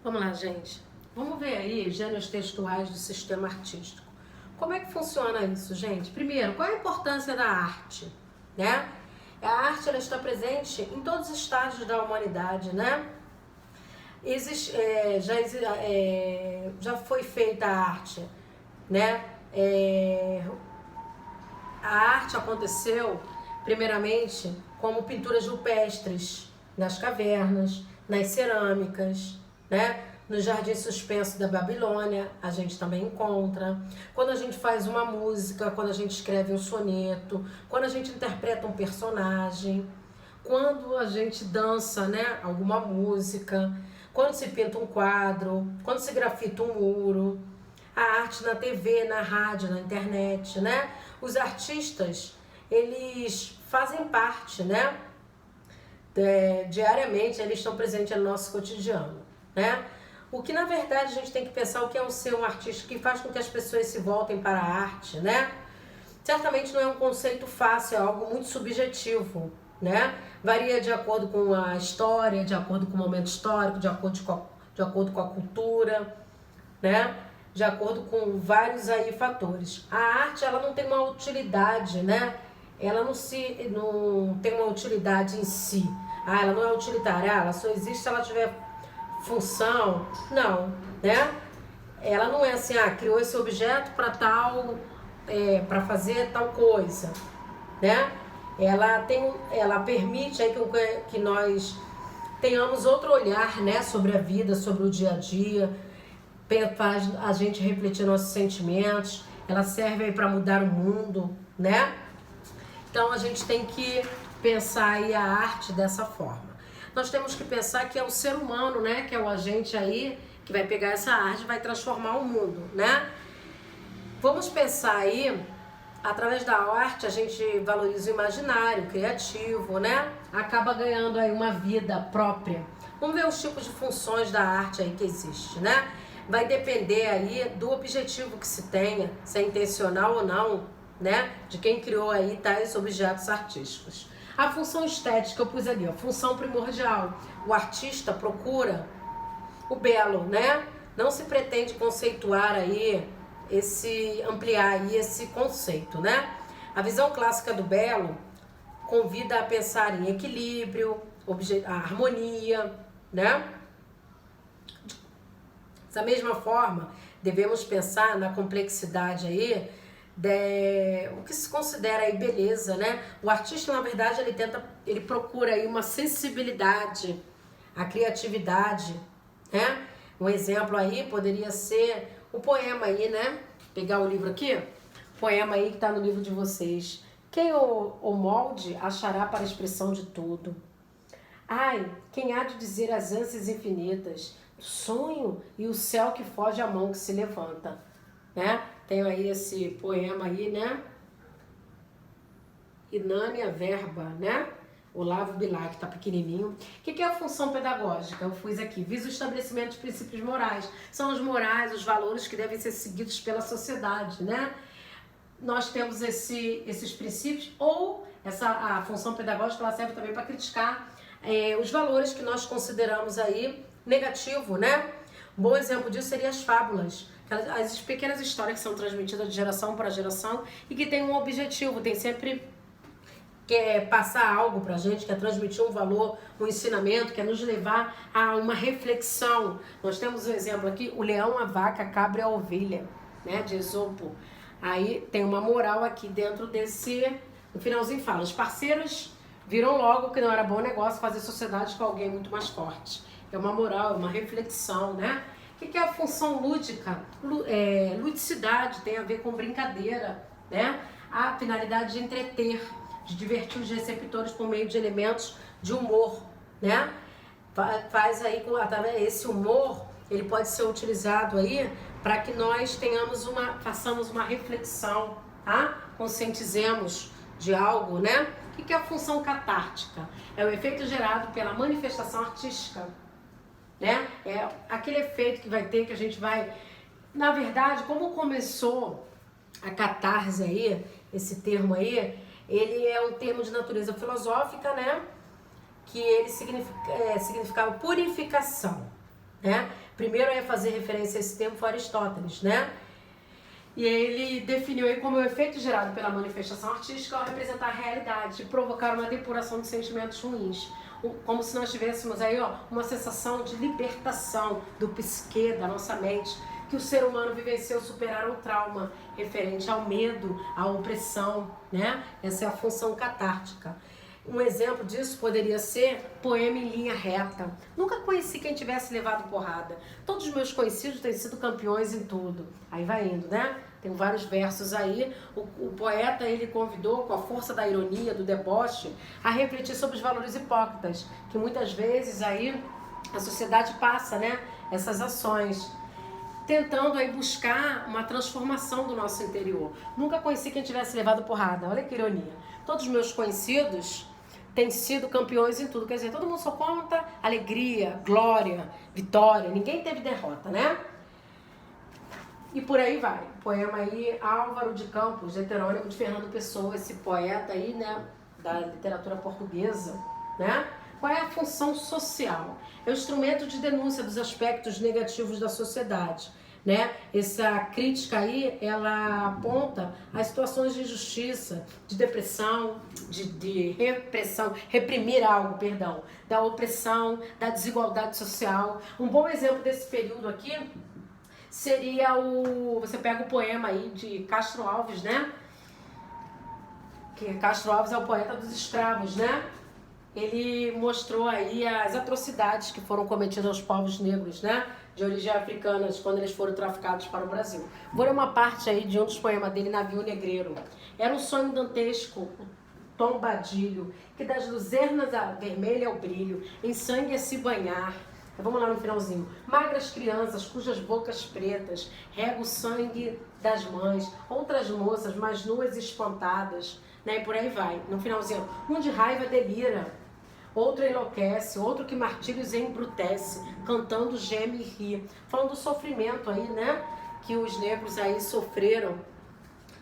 Vamos lá, gente. Vamos ver aí gêneros textuais do sistema artístico. Como é que funciona isso, gente? Primeiro, qual é a importância da arte, né? A arte, ela está presente em todos os estágios da humanidade, né? Já foi feita a arte, né? A arte aconteceu, primeiramente, como pinturas rupestres, nas cavernas, nas cerâmicas, né? No jardim suspenso da Babilônia, a gente também encontra. Quando a gente faz uma música, quando a gente escreve um soneto, quando a gente interpreta um personagem, quando a gente dança, né, alguma música, quando se pinta um quadro, quando se grafita um muro, a arte na TV, na rádio, na internet, né? Os artistas, eles fazem parte, né? Diariamente, eles estão presentes no nosso cotidiano, né? O que, na verdade, a gente tem que pensar o que é ser um artista, que faz com que as pessoas se voltem para a arte, né? Certamente não é um conceito fácil, é algo muito subjetivo, né? Varia de acordo com a história, de acordo com o momento histórico, de acordo com a cultura, né? De acordo com vários aí fatores. A arte, ela não tem uma utilidade, né? Ela não tem uma utilidade em si. Ela não é utilitária, ela só existe se ela tiver função. Não, né? Ela não é assim, criou esse objeto para para fazer tal coisa, né? Ela permite aí que nós tenhamos outro olhar, né, sobre a vida, sobre o dia a dia, faz a gente refletir nossos sentimentos, ela serve aí para mudar o mundo, né? Então a gente tem que pensar aí a arte dessa forma. Nós temos que pensar que é o ser humano, né, que é o agente aí que vai pegar essa arte e vai transformar o mundo, né? Vamos pensar aí, através da arte a gente valoriza o imaginário, o criativo, né? Acaba ganhando aí uma vida própria. Vamos ver os tipos de funções da arte aí que existe, né? Vai depender aí do objetivo que se tenha, se é intencional ou não, né? De quem criou aí tais objetos artísticos. A função estética eu pus ali, a função primordial. O artista procura o belo, né? Não se pretende conceituar aí, ampliar aí esse conceito, né? A visão clássica do belo convida a pensar em equilíbrio, a harmonia, né? Da mesma forma, devemos pensar na complexidade aí, o que se considera aí beleza, né? O artista, na verdade, ele procura aí uma sensibilidade, a criatividade, né? Um exemplo aí poderia ser o poema aí, né? Pegar o livro aqui, poema aí que tá no livro de vocês. Quem o molde achará para a expressão de tudo. Ai, quem há de dizer as ânsias infinitas, o sonho e o céu que foge à mão que se levanta, né? Tem aí esse poema aí, né? Inânia Verba, né? Olavo Bilac, tá pequenininho. O que é a função pedagógica? Eu fiz aqui, visa o estabelecimento de princípios morais. São os morais, os valores que devem ser seguidos pela sociedade, né? Nós temos esses princípios, ou a função pedagógica, ela serve também para criticar os valores que nós consideramos aí negativo, né? Um bom exemplo disso seria as fábulas, as pequenas histórias que são transmitidas de geração para geração e que tem um objetivo, tem sempre quer passar algo pra gente, quer transmitir um valor, um ensinamento, quer nos levar a uma reflexão. Nós temos um exemplo aqui, o leão, a vaca, a cabra e a ovelha, né, de Esopo. Aí tem uma moral aqui dentro no finalzinho fala, os parceiros viram logo que não era bom negócio fazer sociedade com alguém muito mais forte. É uma moral, é uma reflexão, né? O que é a função lúdica? Ludicidade tem a ver com brincadeira, né? A finalidade de entreter, de divertir os receptores por meio de elementos de humor, né? Faz aí, esse humor, ele pode ser utilizado aí para que nós façamos uma reflexão, tá? Conscientizemos de algo, né? O que é a função catártica? É o efeito gerado pela manifestação artística, né? É aquele efeito que vai ter, que a gente vai... Na verdade, como começou a catarse aí, esse termo aí, ele é um termo de natureza filosófica, né? Que ele significava purificação, né? primeiro a fazer referência a esse termo foi Aristóteles, né? E ele definiu aí como o efeito gerado pela manifestação artística ao representar a realidade e provocar uma depuração de sentimentos ruins. Como se nós tivéssemos aí, ó, uma sensação de libertação do psique, da nossa mente, que o ser humano vivenciou superar o trauma referente ao medo, à opressão, né? Essa é a função catártica. Um exemplo disso poderia ser poema em linha reta. Nunca conheci quem tivesse levado porrada. Todos os meus conhecidos têm sido campeões em tudo. Aí vai indo, né? Tem vários versos aí. O poeta, ele convidou, com a força da ironia, do deboche, a refletir sobre os valores hipócritas, que muitas vezes aí a sociedade passa, né? Essas ações, tentando aí buscar uma transformação do nosso interior. Nunca conheci quem tivesse levado porrada. Olha que ironia. Todos os meus conhecidos têm sido campeões em tudo. Quer dizer, todo mundo só conta alegria, glória, vitória. Ninguém teve derrota, né? E por aí vai. Poema aí, Álvaro de Campos, heterônimo de Fernando Pessoa, esse poeta aí, né, da literatura portuguesa, né? Qual é a função social? É o instrumento de denúncia dos aspectos negativos da sociedade, né? Essa crítica aí, ela aponta as situações de injustiça, de depressão, de repressão, reprimir algo, perdão, da opressão, da desigualdade social. Um bom exemplo desse período aqui seria você pega o poema aí de Castro Alves, né? Que Castro Alves é o poeta dos escravos, né? Ele mostrou aí as atrocidades que foram cometidas aos povos negros, né, de origem africana, quando eles foram traficados para o Brasil. Vou ler uma parte aí de um dos poemas dele, Navio Negreiro. Era um sonho dantesco, o tombadilho, que das luzernas a vermelha ao brilho, em sangue a se banhar. Vamos lá no finalzinho. Magras crianças, cujas bocas pretas regam o sangue das mães, outras moças mais nuas e espantadas, né, e por aí vai. No finalzinho, um de raiva delira, outro enlouquece, outro que martírios embrutece, cantando geme e ri. Falando do sofrimento aí, né, que os negros aí sofreram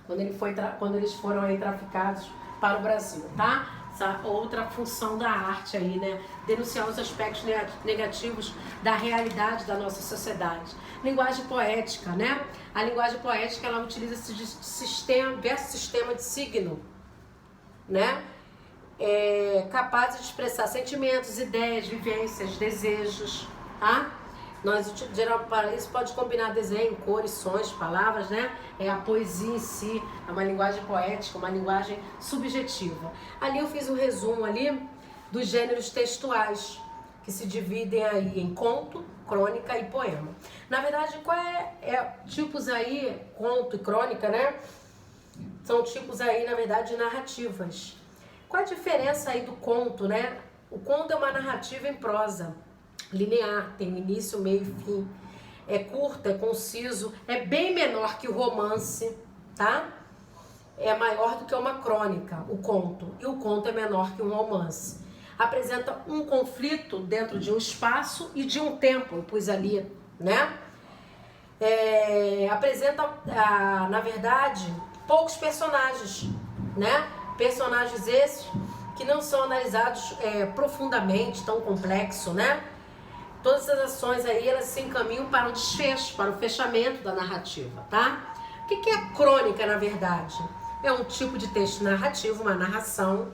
quando eles foram aí traficados para o Brasil, tá? Essa outra função da arte aí, né? Denunciar os aspectos negativos da realidade da nossa sociedade. Linguagem poética, né? A linguagem poética, ela utiliza esse sistema de signo, né? Capazes de expressar sentimentos, ideias, vivências, desejos, tá? Para isso pode combinar desenho, cores, sons, palavras, né? A poesia em si, é uma linguagem poética, uma linguagem subjetiva. Ali eu fiz um resumo ali dos gêneros textuais, que se dividem aí em conto, crônica e poema. Na verdade, qual tipos aí, conto e crônica, né? São tipos aí, na verdade, de narrativas. Qual a diferença aí do conto, né? O conto é uma narrativa em prosa, linear, tem início, meio e fim. É curto, é conciso, é bem menor que o romance, tá? É maior do que uma crônica, o conto. E o conto é menor que um romance. Apresenta um conflito dentro de um espaço e de um tempo, eu pus ali, né? Apresenta, na verdade, poucos personagens, né? Personagens esses que não são analisados profundamente, tão complexo, né? Todas as ações aí, elas se encaminham para o desfecho, para o fechamento da narrativa, tá? O que é a crônica, na verdade? É um tipo de texto narrativo, uma narração.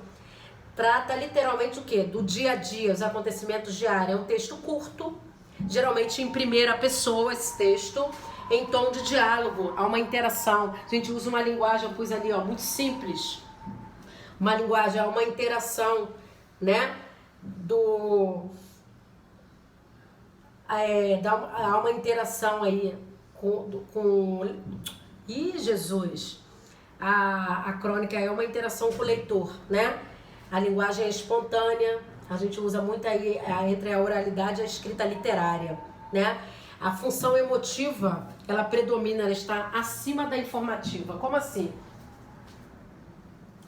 Trata literalmente o quê? Do dia a dia, os acontecimentos diários. É um texto curto, geralmente em primeira pessoa esse texto, em tom de diálogo, há uma interação. A gente usa uma linguagem, eu pus ali, ó, muito simples. Uma linguagem, há uma interação, né? Há uma interação aí com Ih, Jesus! A crônica é uma interação com o leitor, né? A linguagem é espontânea, a gente usa muito aí entre a oralidade e a escrita literária, né? A função emotiva, ela predomina, ela está acima da informativa. Como assim?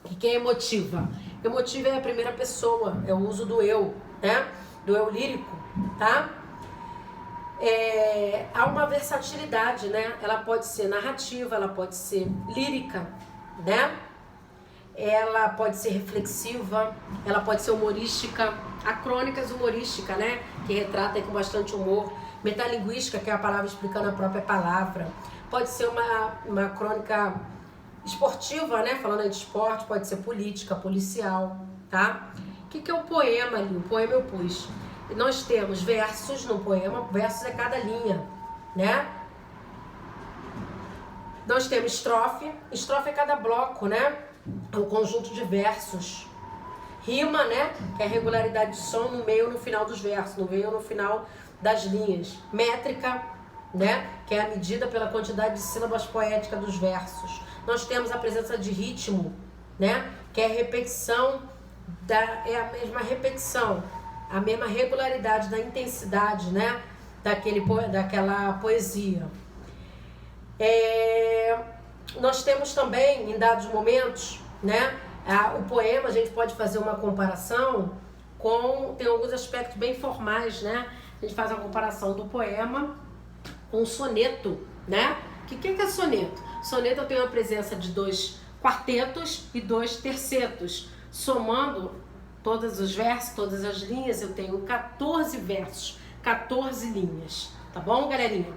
O que é emotiva? Emotiva é a primeira pessoa, é o uso do eu, né? Do eu lírico, tá? Há uma versatilidade, né? Ela pode ser narrativa, ela pode ser lírica, né? Ela pode ser reflexiva, ela pode ser humorística. Há crônicas humorísticas, né? Que retrata com bastante humor. Metalinguística, que é a palavra explicando a própria palavra. Pode ser uma crônica esportiva, né? Falando aí de esporte, pode ser política, policial, tá? O que é o poema ali? O poema eu pus. Nós temos versos no poema, versos é cada linha, né? Nós temos estrofe é cada bloco, né? É um conjunto de versos. Rima, né? Que é a regularidade de som no meio ou no final dos versos, no meio ou no final das linhas. Métrica, né? Que é a medida pela quantidade de sílabas poéticas dos versos. Nós temos a presença de ritmo, né? Que é a repetição, é a mesma repetição, a mesma regularidade da intensidade, né? Daquela poesia. Nós temos também, em dados momentos, né? O poema, a gente pode fazer uma comparação tem alguns aspectos bem formais, né? A gente faz a comparação do poema com o soneto, né? O que é soneto? Soneto, eu tenho a presença de 2 quartetos e 2 tercetos. Somando todos os versos, todas as linhas, eu tenho 14 versos, 14 linhas. Tá bom, galerinha?